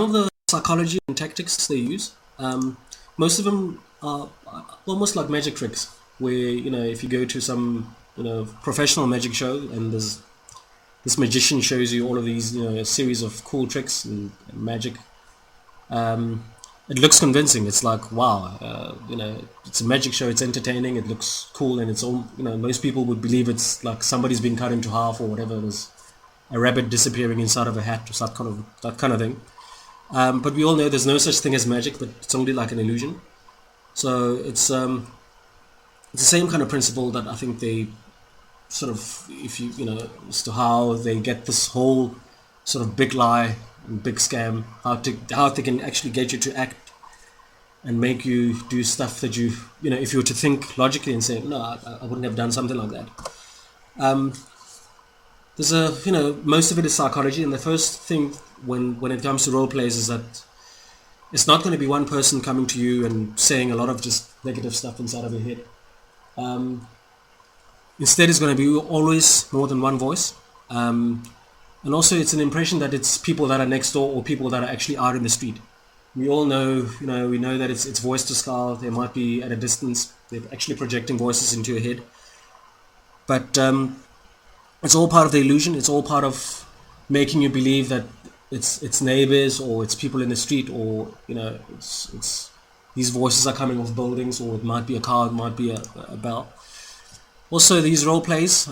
of the psychology and tactics they use, most of them are almost like magic tricks. Where if you go to some professional magic show and there's this magician shows you all of these a series of cool tricks and magic. It looks convincing. It's like wow, it's a magic show. It's entertaining. It looks cool, and it's all most people would believe it's like somebody's been cut into half or whatever. There's a rabbit disappearing inside of a hat or that kind of thing. But we all know there's no such thing as magic, but it's only like an illusion. So it's the same kind of principle that I think they sort of, if as to how they get this whole sort of big lie and big scam, how they can actually get you to act and make you do stuff that if you were to think logically and say, no, I wouldn't have done something like that. There's most of it is psychology, and the first thing when it comes to role plays is that it's not going to be one person coming to you and saying a lot of just negative stuff inside of your head. Instead, it's going to be always more than one voice. And also, it's an impression that it's people that are next door or people that are actually out in the street. We all know, we know that it's voice to skull. They might be at a distance. They're actually projecting voices into your head. But it's all part of the illusion. It's all part of making you believe that it's neighbors or it's people in the street, or it's these voices are coming off buildings, or it might be a car, it might be a bell. Also, these role plays,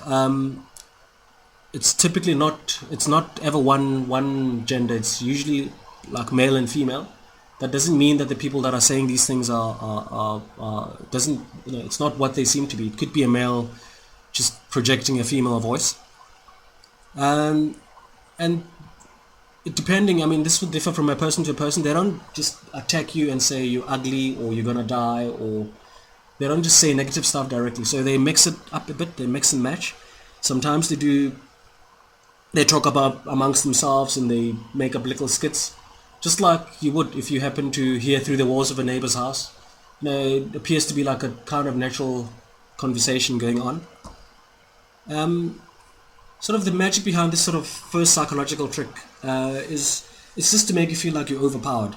it's typically it's not ever one gender. It's usually like male and female. That doesn't mean that the people that are saying these things are doesn't it's not what they seem to be. It could be a male just projecting a female voice, and depending, this would differ from a person to a person. They don't just attack you and say you're ugly or you're gonna die, or they don't just say negative stuff directly. So they mix it up a bit. They mix and match. Sometimes they talk about amongst themselves and they make up little skits, just like you would if you happen to hear through the walls of a neighbor's house. It appears to be like a kind of natural conversation going on. Sort of the magic behind this sort of first psychological trick is it's just to make you feel like you're overpowered.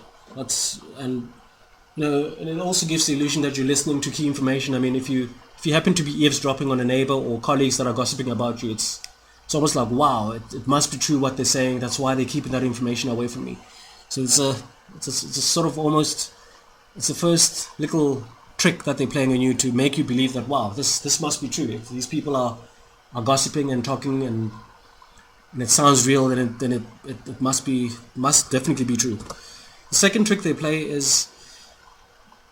And it also gives the illusion that you're listening to key information. If you happen to be eavesdropping on a neighbor or colleagues that are gossiping about you, it's almost like, wow, it must be true what they're saying. That's why they're keeping that information away from me. So it's a sort of almost, it's the first little trick that they're playing on you to make you believe that, wow, this must be true. If these people are gossiping and talking and it sounds real, then it must definitely be true. The second trick they play is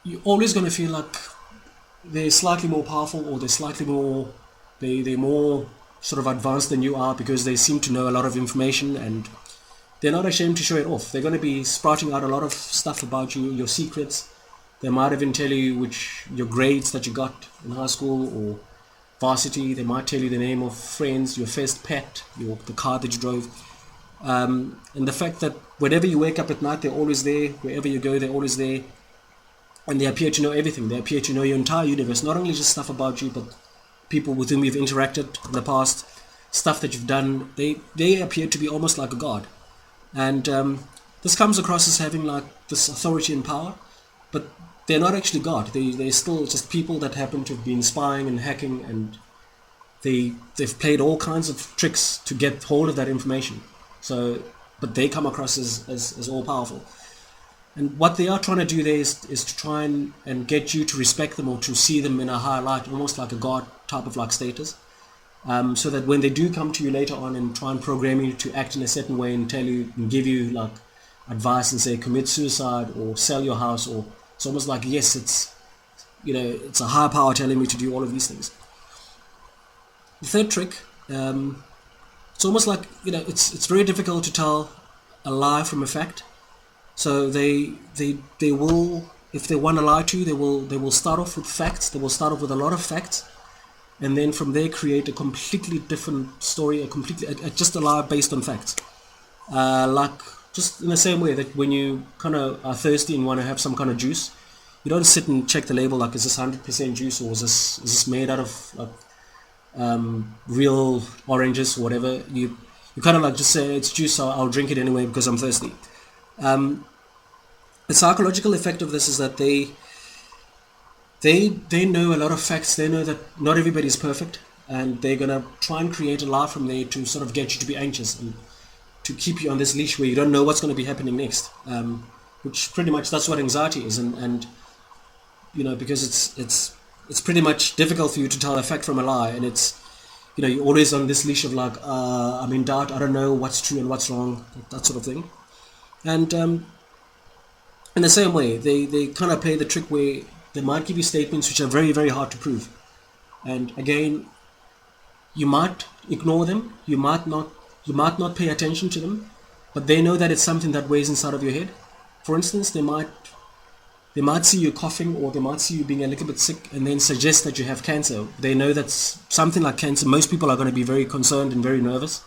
you're always going to feel like they're slightly more powerful, or they're more sort of advanced than you are, because they seem to know a lot of information and they're not ashamed to show it off. They're going to be sprouting out a lot of stuff about you, your secrets. They might even tell you your grades that you got in high school or varsity. They might tell you the name of friends, your first pet, the car that you drove. And the fact that whenever you wake up at night, they're always there. Wherever you go, they're always there. And they appear to know everything. They appear to know your entire universe. Not only just stuff about you, but people with whom you've interacted in the past, stuff that you've done. They appear to be almost like a god. And this comes across as having like this authority and power, but they're not actually God. They're still just people that happen to have been spying and hacking, and they've played all kinds of tricks to get hold of that information. So, but they come across as all powerful. And what they are trying to do there is to try and get you to respect them or to see them in a higher light, almost like a god type of like status. So that when they do come to you later on and try and program you to act in a certain way and tell you and give you like advice and say commit suicide or sell your house, or it's almost like, yes, it's a higher power telling me to do all of these things. The third trick, it's almost like it's very difficult to tell a lie from a fact. So they will, if they want to lie to you, they will start off with facts. They will start off with a lot of facts, and then from there create a completely different story, just a lie based on facts. Like just in the same way that when you kind of are thirsty and want to have some kind of juice, you don't sit and check the label like, is this 100% juice, or is this made out of real oranges or whatever. You kind of like just say it's juice, so I'll drink it anyway because I'm thirsty. The psychological effect of this is that they know a lot of facts. They know that not everybody is perfect, and they're gonna try and create a lie from there to sort of get you to be anxious and to keep you on this leash where you don't know what's going to be happening next. Which pretty much that's what anxiety is, and because it's pretty much difficult for you to tell a fact from a lie, and it's you're always on this leash of like I'm in doubt. I don't know what's true and what's wrong, that sort of thing, and in the same way, they kind of play the trick where they might give you statements which are very, very hard to prove. And again, you might ignore them, you might not pay attention to them, but they know that it's something that weighs inside of your head. For instance, they might see you coughing, or they might see you being a little bit sick and then suggest that you have cancer. They know that something like cancer, most people are going to be very concerned and very nervous.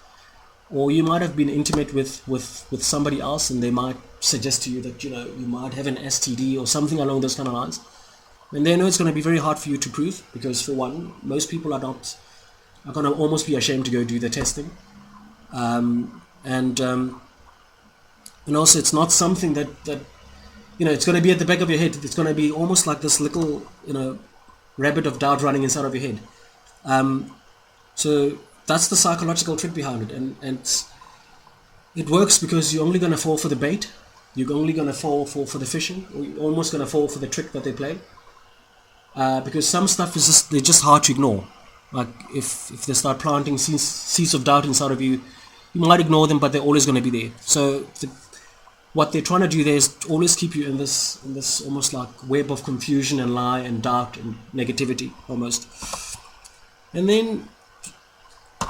Or you might have been intimate with somebody else, and they might suggest to you that you might have an STD or something along those kind of lines. And they know it's going to be very hard for you to prove, because for one, most people are going to almost be ashamed to go do the testing, and also it's not something that it's going to be at the back of your head. It's going to be almost like this little rabbit of doubt running inside of your head. So that's the psychological trick behind it, and it works because you're only going to fall for the bait. You're only going to fall for the fishing, or you're almost going to fall for the trick that they play. Because some stuff is they're just hard to ignore. Like if they start planting seeds of doubt inside of you, you might ignore them, but they're always going to be there. So what they're trying to do there is always keep you in this almost like web of confusion and lie and doubt and negativity almost. And then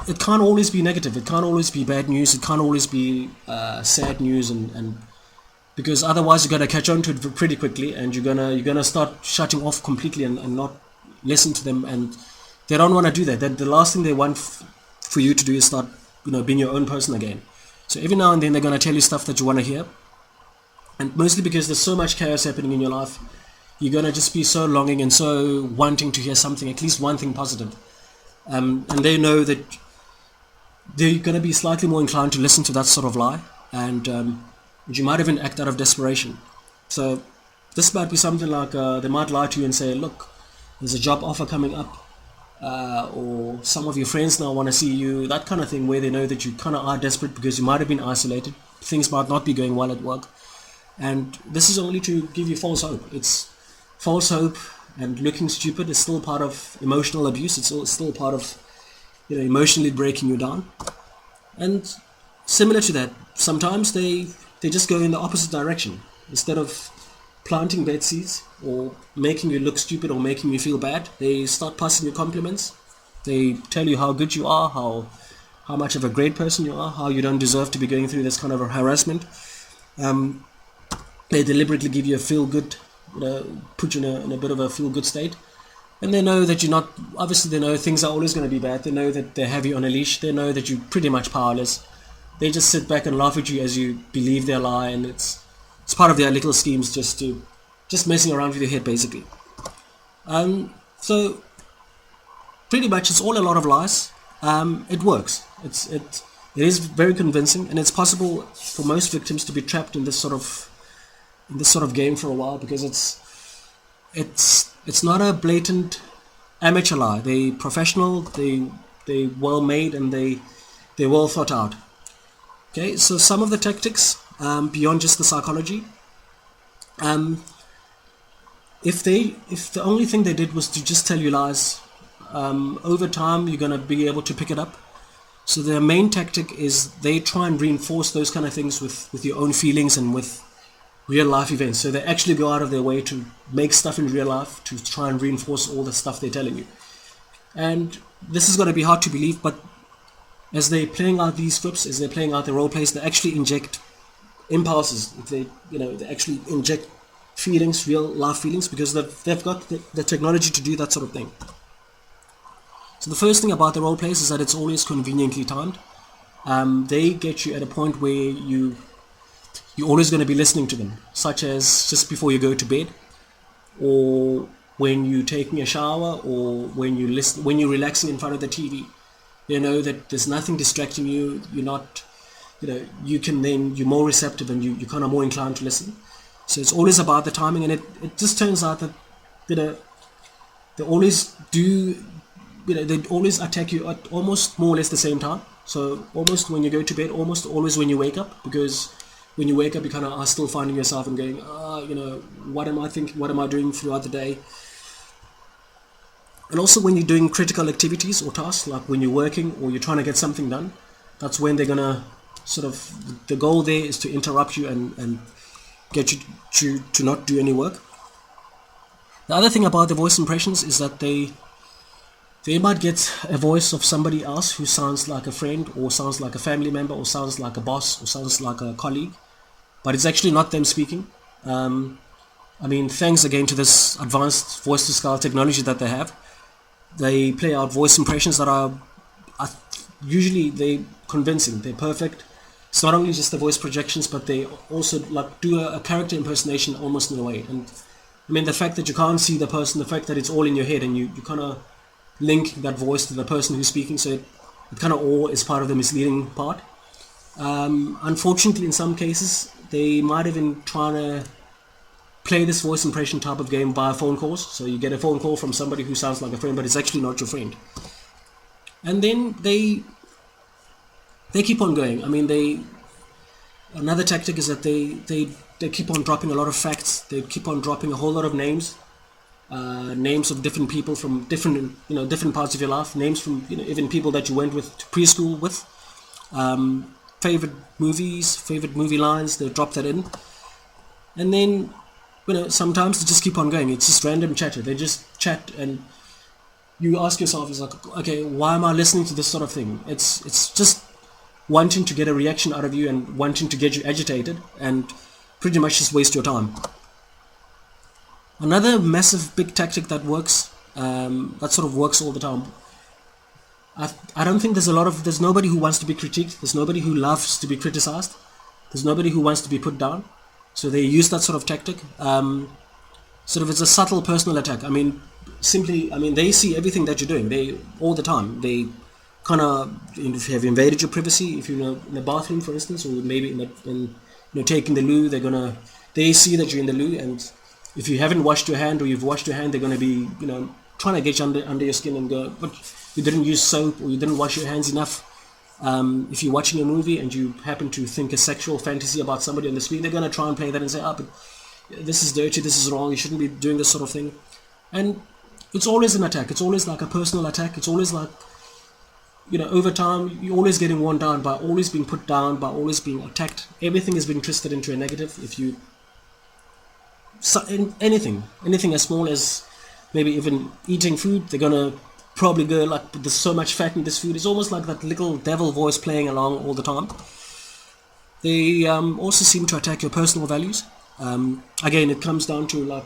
it can't always be negative. It can't always be bad news. It can't always be sad news, and because otherwise you're gonna catch on to it pretty quickly, and you're gonna start shutting off completely and not listen to them. And they don't want to do that. The last thing they want for you to do is start being your own person again. So every now and then they're gonna tell you stuff that you want to hear, and mostly because there's so much chaos happening in your life, you're gonna just be so longing and so wanting to hear something, at least one thing positive. And they know that they're going to be slightly more inclined to listen to that sort of lie, and you might even act out of desperation. So this might be something like they might lie to you and say, look, there's a job offer coming up, or some of your friends now want to see you, that kind of thing, where they know that you kind of are desperate because you might have been isolated, things might not be going well at work, and this is only to give you false hope. It's false hope, and looking stupid is still part of emotional abuse. It's still part of emotionally breaking you down. And similar to that, sometimes they just go in the opposite direction. Instead of planting bad seeds or making you look stupid or making you feel bad, they start passing you compliments. They tell you how good you are, how much of a great person you are, how you don't deserve to be going through this kind of a harassment. They deliberately give you a feel good, put you in a bit of a feel good state. And they know that you're not, obviously they know things are always going to be bad. They know that they have you on a leash. They know that you're pretty much powerless. They just sit back and laugh at you as you believe their lie, and it's part of their little schemes just messing around with your head, basically. So pretty much it's all a lot of lies. It works. It is very convincing, and it's possible for most victims to be trapped in this sort of game for a while, because it's not a blatant amateur lie. They professional, they well made, and they well thought out. Okay, so some of the tactics beyond just the psychology. If the only thing they did was to just tell you lies, over time you're gonna be able to pick it up. So their main tactic is they try and reinforce those kind of things with your own feelings and with real life events. So they actually go out of their way to make stuff in real life to try and reinforce all the stuff they're telling you. And this is going to be hard to believe, but as they're playing out these scripts, as they're playing out the role plays, they actually inject impulses. They actually inject feelings, real life feelings, because they've got the technology to do that sort of thing. So the first thing about the role plays is that it's always conveniently timed. They get you at a point where you're always going to be listening to them, such as just before you go to bed, or when you're taking a shower, or when you're relaxing in front of the TV. You know that there's nothing distracting you. You're you're more receptive and you're kind of more inclined to listen. So it's always about the timing, and it just turns out that they always do, they always attack you at almost more or less the same time. So almost when you go to bed, almost always when you wake up, because when you wake up, you kind of are still finding yourself and going, what am I thinking? What am I doing throughout the day? And also when you're doing critical activities or tasks, like when you're working or you're trying to get something done, that's when they're gonna the goal there is to interrupt you and get you to not do any work. The other thing about the voice impressions is that they might get a voice of somebody else who sounds like a friend or sounds like a family member or sounds like a boss or sounds like a colleague, but it's actually not them speaking. Thanks again to this advanced voice-to-scale technology that they have, they play out voice impressions that are usually they're convincing, they're perfect. It's not only just the voice projections, but they also do a character impersonation almost in a way. And the fact that you can't see the person, the fact that it's all in your head and you kind of link that voice to the person who's speaking, so it kind of all is part of the misleading part. Unfortunately, in some cases, they might even try to play this voice impression type of game via phone calls. So you get a phone call from somebody who sounds like a friend, but it's actually not your friend. And then they keep on going. Another tactic is that they keep on dropping a lot of facts. They keep on dropping a whole lot of names of different people from different parts of your life, names from even people that you went with to preschool with, favorite movies, favorite movie lines. They drop that in, and then sometimes they just keep on going. It's just random chatter. They just chat, and you ask yourself, it's like, okay, why am I listening to this sort of thing? It's just wanting to get a reaction out of you and wanting to get you agitated and pretty much just waste your time. Another massive big tactic that works, that sort of works all the time. I don't think there's nobody who wants to be critiqued. There's nobody who loves to be criticized. There's nobody who wants to be put down. So they use that sort of tactic. It's a subtle personal attack. They see everything that you're doing. They all the time. They kind of, if you have invaded your privacy, if you're in the bathroom, for instance, or maybe in taking the loo, they see that you're in the loo, and if you haven't washed your hand or you've washed your hand, they're going to be trying to get you under your skin and go, but you didn't use soap or you didn't wash your hands enough. If you're watching a movie and you happen to think a sexual fantasy about somebody on the screen, they're going to try and play that and say, but this is dirty, this is wrong, you shouldn't be doing this sort of thing. And it's always an attack. It's always like a personal attack. It's always like, over time, you're always getting worn down by always being put down, by always being attacked. Everything is being twisted into a negative. Anything as small as maybe even eating food, they're going to probably go like, there's so much fat in this food. It's almost like that little devil voice playing along all the time. They also seem to attack your personal values. Again, it comes down to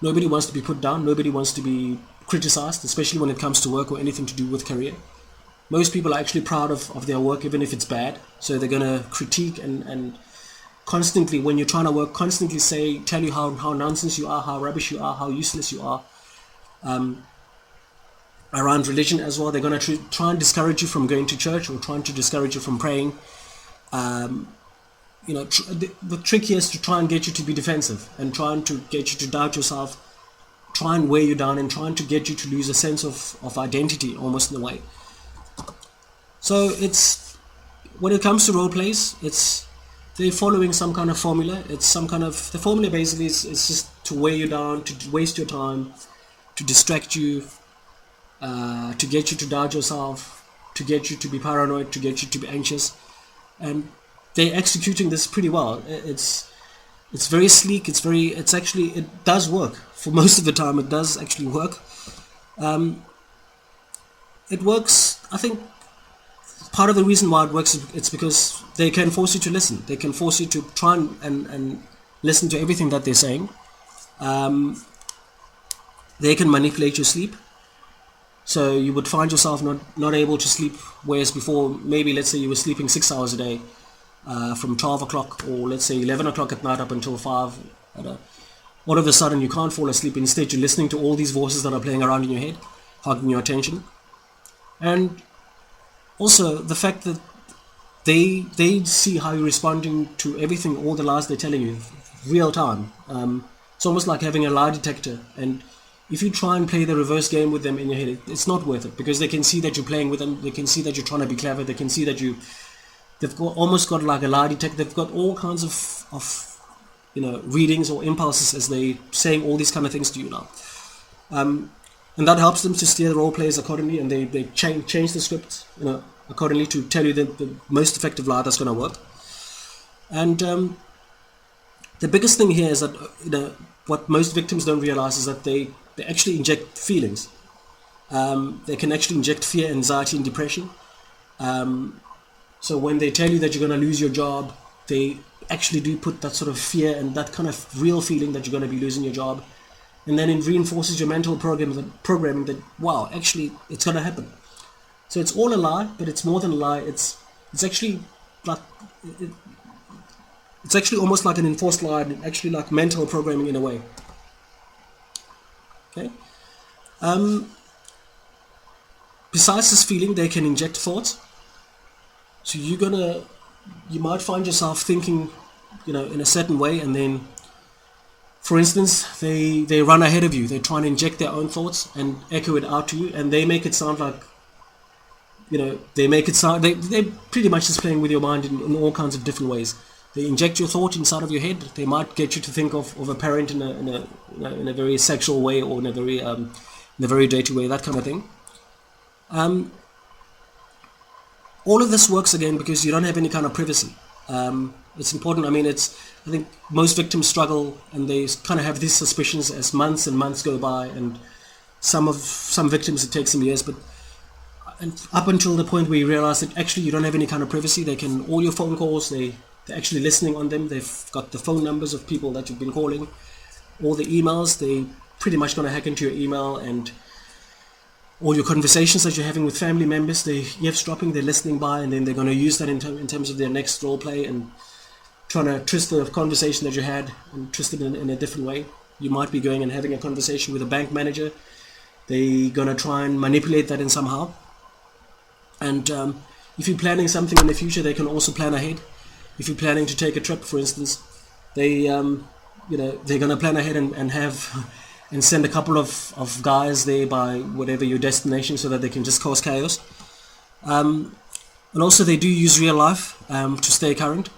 nobody wants to be put down, nobody wants to be criticized, especially when it comes to work or anything to do with career. Most people are actually proud of their work, even if it's bad. So they're going to critique and constantly, when you're trying to work, constantly tell you how nonsense you are, how rubbish you are, how useless you are. Around religion as well, they're going to try and discourage you from going to church or trying to discourage you from praying. The trick here is to try and get you to be defensive and trying to get you to doubt yourself, try and weigh you down and trying to get you to lose a sense of identity almost in a way. So when it comes to role plays, they're following some kind of formula. The formula basically is just to weigh you down, to waste your time, to distract you, to get you to doubt yourself, to get you to be paranoid, to get you to be anxious. And they're executing this pretty well. It's very sleek. It does work. For most of the time, it does actually work. It works, I think. Part of the reason why it works is it's because they can force you to listen. They can force you to try and listen to everything that they're saying. They can manipulate your sleep. So you would find yourself not able to sleep, whereas before, maybe let's say you were sleeping 6 hours a day, from 12 o'clock or let's say 11 o'clock at night up until 5. All of a sudden you can't fall asleep. Instead, you're listening to all these voices that are playing around in your head, hogging your attention. And also the fact that they see how you're responding to everything, all the lies they're telling you, real time. It's almost like having a lie detector, and if you try and play the reverse game with them in your head, it's not worth it, because they can see that you're playing with them. They can see that you're trying to be clever. They can see that they've almost got like a lie detector. They've got all kinds of readings or impulses as they saying all these kind of things to you now. And that helps them to steer the role players accordingly, and they change the script accordingly to tell you the most effective lie that's going to work. And the biggest thing here is that what most victims don't realize is that they actually inject feelings. They can actually inject fear, anxiety, and depression. So when they tell you that you're going to lose your job, they actually do put that sort of fear and that kind of real feeling that you're going to be losing your job. And then it reinforces your mental programming that, wow, actually it's going to happen. So it's all a lie, but it's more than a lie. It's actually like it's actually almost like an enforced lie, and actually like mental programming in a way. Okay. Besides this feeling, they can inject thoughts. So you might find yourself thinking, in a certain way, and then, for instance, they run ahead of you. They try and inject their own thoughts and echo it out to you, and they make it sound like, they're pretty much just playing with your mind in all kinds of different ways. They inject your thought inside of your head. They might get you to think of a parent in a very sexual way, or in a very dirty way, that kind of thing. All of this works again because you don't have any kind of privacy. It's important. I think most victims struggle, and they kind of have these suspicions as months and months go by, and some victims it takes them years, but up until the point where you realize that actually you don't have any kind of privacy. They can, all your phone calls, they're actually listening on them. They've got the phone numbers of people that you've been calling, all the emails. They pretty much going to hack into your email, and all your conversations that you're having with family members, they're eavesdropping, they're listening by, and then they're going to use that in terms of their next role play, and trying to twist the conversation that you had and twist it in a different way. You might be going and having a conversation with a bank manager. They're going to try and manipulate that in somehow. And if you're planning something in the future, they can also plan ahead. If you're planning to take a trip, for instance, they're going to plan ahead and have and send a couple of guys there by whatever your destination, so that they can just cause chaos. And also they do use real life to stay current.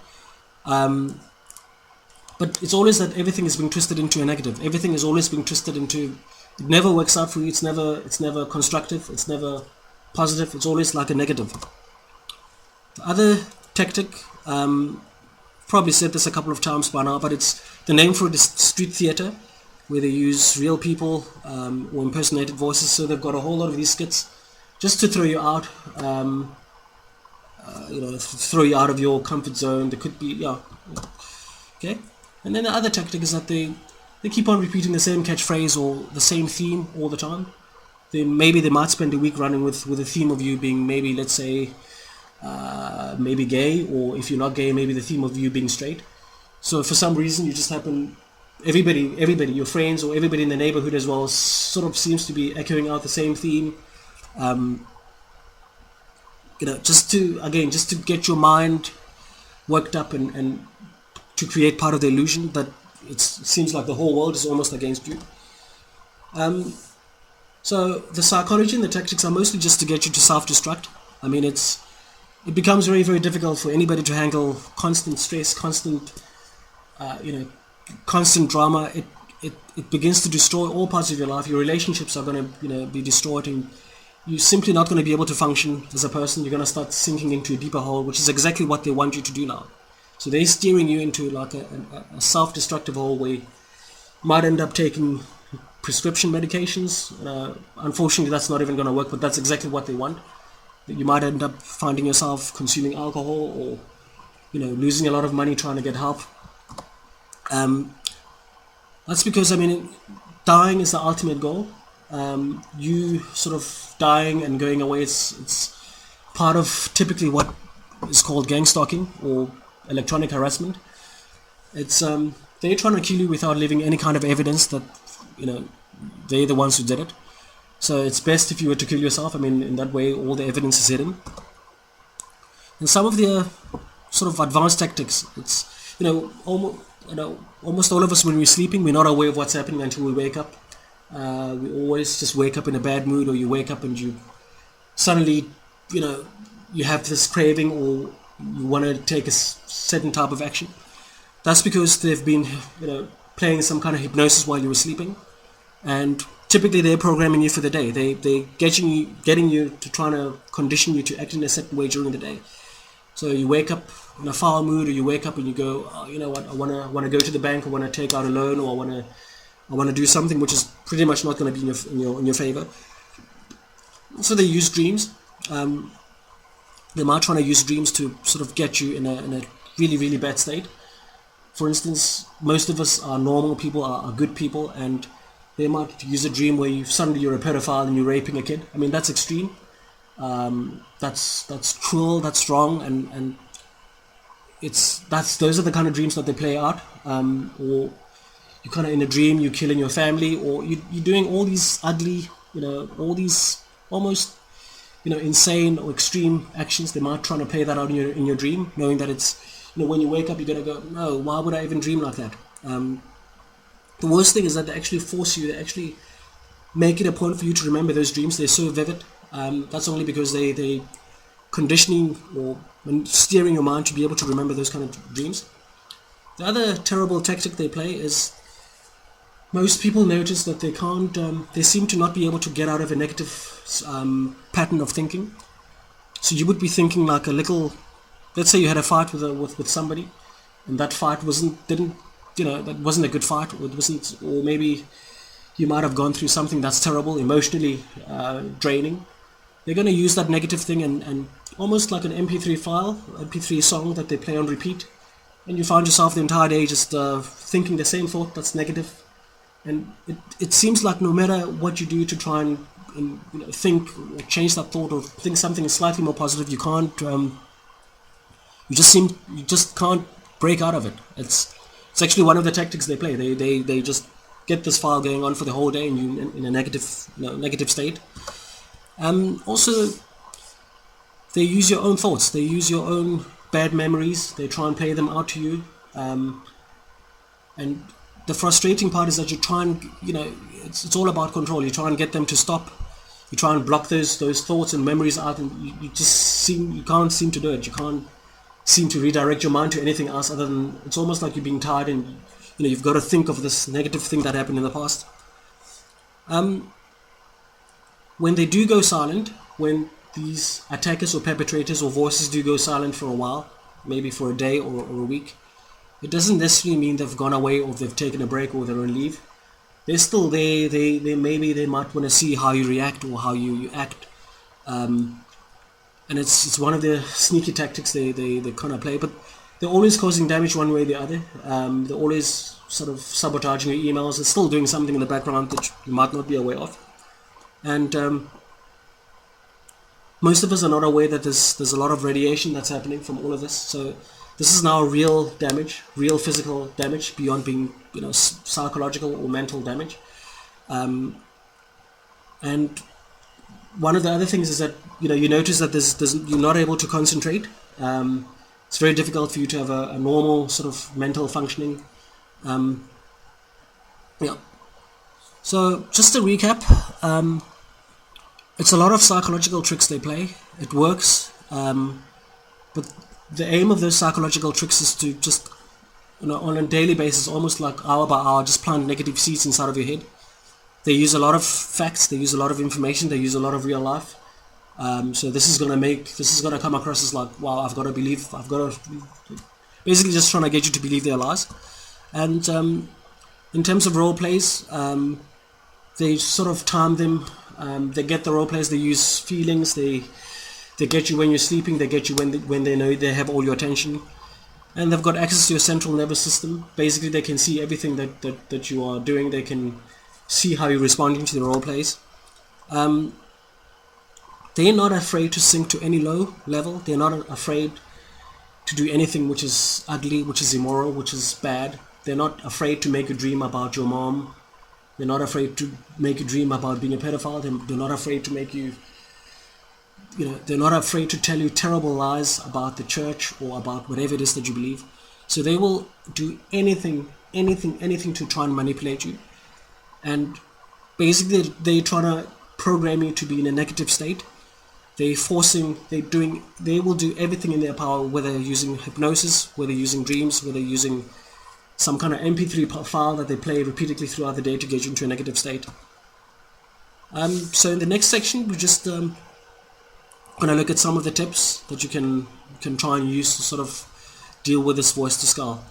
But it's always that everything is being twisted into a negative. Everything is always being twisted into, it never works out for you. It's never constructive. It's never positive. It's always like a negative. The other tactic, probably said this a couple of times by now, but it's the name for it is street theater, where they use real people or impersonated voices. So they've got a whole lot of these skits just to throw you out, throw you out of your comfort zone. There could be, okay. And then the other tactic is that they keep on repeating the same catchphrase or the same theme all the time. Maybe they might spend a week running with a theme of you being, maybe, let's say, maybe gay, or if you're not gay, maybe the theme of you being straight. So for some reason you just happen, everybody, your friends or everybody in the neighborhood as well, sort of seems to be echoing out the same theme. Just to get your mind worked up and to create part of the illusion that it seems like the whole world is almost against you. So the psychology and the tactics are mostly just to get you to self-destruct. It becomes very, very difficult for anybody to handle constant stress, constant drama. It begins to destroy all parts of your life. Your relationships are going to be destroyed, and you're simply not going to be able to function as a person. You're going to start sinking into a deeper hole, which is exactly what they want you to do now. So they're steering you into like a self-destructive hole where you might end up taking prescription medications. Unfortunately, that's not even going to work, but that's exactly what they want. You might end up finding yourself consuming alcohol, or losing a lot of money trying to get help. That's because dying is the ultimate goal. You sort of dying and going away, it's part of typically what is called gang stalking or electronic harassment. It's they're trying to kill you without leaving any kind of evidence that they're the ones who did it. So it's best if you were to kill yourself. In that way all the evidence is hidden. And some of the sort of advanced tactics, it's, almost all of us, when we're sleeping, we're not aware of what's happening until we wake up. We always just wake up in a bad mood, or you wake up and you suddenly, you have this craving, or you want to take a certain type of action. That's because they've been, playing some kind of hypnosis while you were sleeping, and typically they're programming you for the day. They getting you to try to condition you to act in a certain way during the day. So you wake up in a foul mood, or you wake up and you go, oh, you know what, I wanna go to the bank, I wanna take out a loan, or I wanna do something which is pretty much not gonna be in your favor. So they use dreams. They might try to use dreams to sort of get you in a really, really bad state. For instance, most of us are normal people, are good people, and they might use a dream where suddenly you're a pedophile and you're raping a kid. I mean, that's extreme. That's cruel. That's wrong, and those are the kind of dreams that they play out. Or you kind of in a dream you're killing your family, or you're doing all these ugly, all these almost insane or extreme actions. They might try to play that out in your dream, knowing that it's, when you wake up, you're gonna go, no, why would I even dream like that? The worst thing is that they actually force you. They actually make it a point for you to remember those dreams. They're so vivid. That's only because they conditioning or steering your mind to be able to remember those kind of dreams. The other terrible tactic they play is, most people notice that they can't. They seem to not be able to get out of a negative pattern of thinking. So you would be thinking like a little. Let's say you had a fight with somebody, and that fight that wasn't a good fight, or it wasn't, or maybe you might have gone through something that's terrible, emotionally draining. They're going to use that negative thing and almost like an MP3 file, MP3 song that they play on repeat, and you find yourself the entire day just thinking the same thought that's negative. And it seems like no matter what you do to try and think or change that thought, or think something slightly more positive, you can't. You just can't break out of it. It's actually one of the tactics they play. They just get this file going on for the whole day, and you in a negative state. Also, they use your own thoughts. They use your own bad memories. They try and play them out to you. And the frustrating part is that you try and, it's all about control. You try and get them to stop. You try and block those thoughts and memories out, and you can't seem to do it. You can't seem to redirect your mind to anything else other than, it's almost like you're being tired, and you've got to think of this negative thing that happened in the past. When they do go silent, when these attackers or perpetrators or voices do go silent for a while, maybe for a day or a week, it doesn't necessarily mean they've gone away, or they've taken a break, or they're on leave. They're still there. They might want to see how you react or how you act. And it's one of the sneaky tactics they kind of play, but they're always causing damage one way or the other. They're always sort of sabotaging your emails. They're still doing something in the background that you might not be aware of. And most of us are not aware that there's a lot of radiation that's happening from all of this. So this is now real damage, real physical damage, beyond being psychological or mental damage. And one of the other things is that you notice that you're not able to concentrate. It's very difficult for you to have a normal sort of mental functioning. So just to recap, it's a lot of psychological tricks they play. It works, but the aim of those psychological tricks is to just, on a daily basis, almost like hour by hour, just plant negative seeds inside of your head. They use a lot of facts. They use a lot of information. They use a lot of real life. So this is gonna come across as like, wow, basically just trying to get you to believe their lies. And in terms of role plays, they sort of time them. They get the role plays. They use feelings. They get you when you're sleeping. They get you when they know they have all your attention, and they've got access to your central nervous system. Basically, they can see everything that you are doing. They can see how you're responding to the role plays. They're not afraid to sink to any low level. They're not afraid to do anything which is ugly, which is immoral, which is bad. They're not afraid to make you dream about your mom. They're not afraid to make you dream about being a pedophile. They're not afraid to make you they're not afraid to tell you terrible lies about the church or about whatever it is that you believe. So they will do anything to try and manipulate you. And basically they try to program you to be in a negative state. They will do everything in their power, whether using hypnosis, whether using dreams, whether using some kind of MP3 file that they play repeatedly throughout the day to get you into a negative state. So in the next section, we're just going to look at some of the tips that you can try and use to sort of deal with this voice to skull.